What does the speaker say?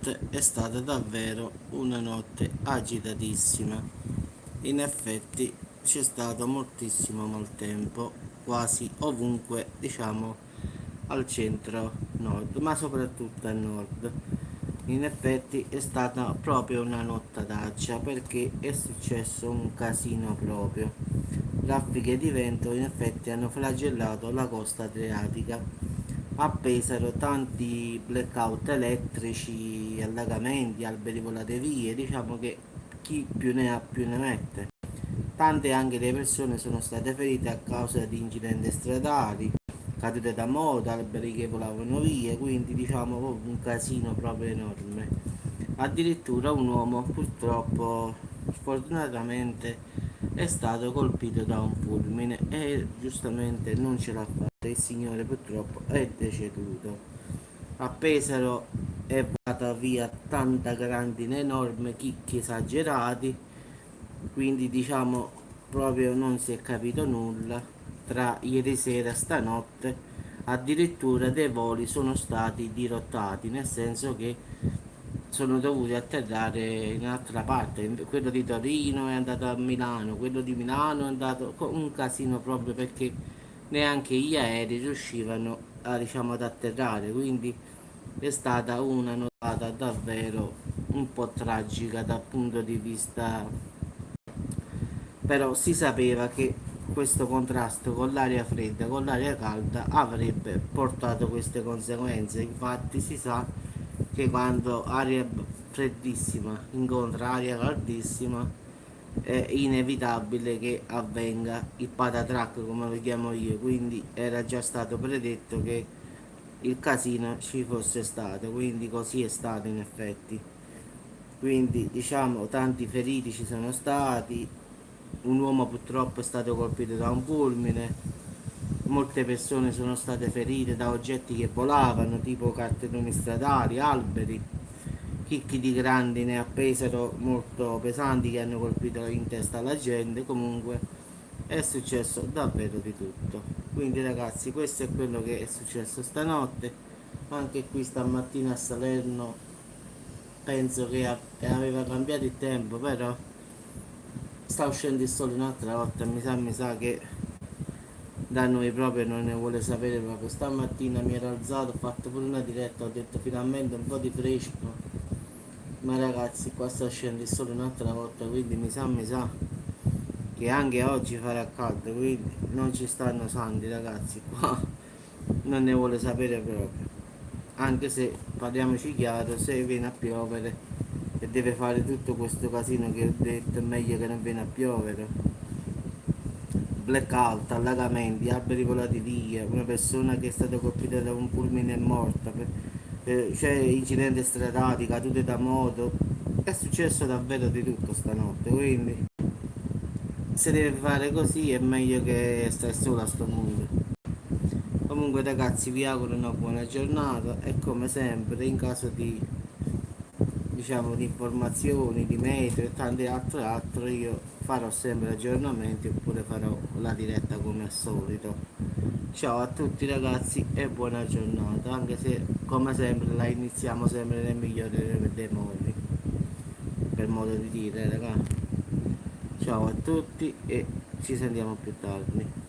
Stanotte è stata davvero una notte agitatissima. In effetti c'è stato moltissimo maltempo, quasi ovunque, diciamo, al centro nord, ma soprattutto al nord. In effetti è stata proprio una nottaccia perché è successo un casino proprio. Raffiche di vento in effetti hanno flagellato la costa adriatica. A Pesaro tanti blackout elettrici, allagamenti, alberi volate vie, diciamo che chi più ne ha più ne mette. Tante anche le persone sono state ferite a causa di incidenti stradali, cadute da moto, alberi che volavano via, quindi diciamo proprio un casino proprio enorme. Addirittura un uomo purtroppo, sfortunatamente, è stato colpito da un fulmine e giustamente non ce l'ha fatta. Il signore purtroppo è deceduto. A Pesaro è volata via tanta grandine enorme, chicchi esagerati, quindi diciamo proprio non si è capito nulla. Tra ieri sera e stanotte addirittura dei voli sono stati dirottati, nel senso che sono dovuti atterrare in un'altra parte. Quello di Torino è andato a Milano, quello di Milano è andato con un casino proprio perché neanche gli aerei riuscivano a, diciamo, ad atterrare, quindi è stata una notata davvero un po' tragica dal punto di vista, però si sapeva che questo contrasto con l'aria fredda, con l'aria calda avrebbe portato queste conseguenze. Infatti si sa che quando aria freddissima incontra aria caldissima è inevitabile che avvenga il patatrack, come lo chiamo io, quindi era già stato predetto che il casino ci fosse stato, quindi così è stato in effetti. Quindi diciamo tanti feriti ci sono stati, un uomo purtroppo è stato colpito da un fulmine, molte persone sono state ferite da oggetti che volavano, tipo cartelloni stradali, alberi, chicchi di grandine appesero molto pesanti che hanno colpito in testa alla gente. Comunque è successo davvero di tutto. Quindi ragazzi, questo è quello che è successo stanotte. Anche qui stamattina a Salerno penso che aveva cambiato il tempo, però sta uscendo il sole un'altra volta, mi sa che da noi proprio non ne vuole sapere proprio. Stamattina mi ero alzato, ho fatto pure una diretta, ho detto finalmente un po' di fresco, ma ragazzi qua sta uscendo il sole un'altra volta, quindi mi sa che anche oggi farà caldo, quindi non ci stanno santi ragazzi, qua non ne vuole sapere proprio. Anche se parliamoci chiaro, se viene a piovere e deve fare tutto questo casino che ho detto, è meglio che non viene a piovere. Blackout, allagamenti, alberi volati via, una persona che è stata colpita da un fulmine è morta, c'è incidenti stradali, cadute da moto, è successo davvero di tutto stanotte, quindi se deve fare così è meglio che stai solo a sto mondo. Comunque ragazzi, vi auguro una buona giornata e come sempre in caso di, diciamo, di informazioni, di meteo e tante altre io farò sempre aggiornamenti oppure farò la diretta come al solito. Ciao a tutti ragazzi e buona giornata, anche se come sempre la iniziamo sempre nel migliore dei modi, per modo di dire ragazzi. Ciao a tutti e ci sentiamo più tardi.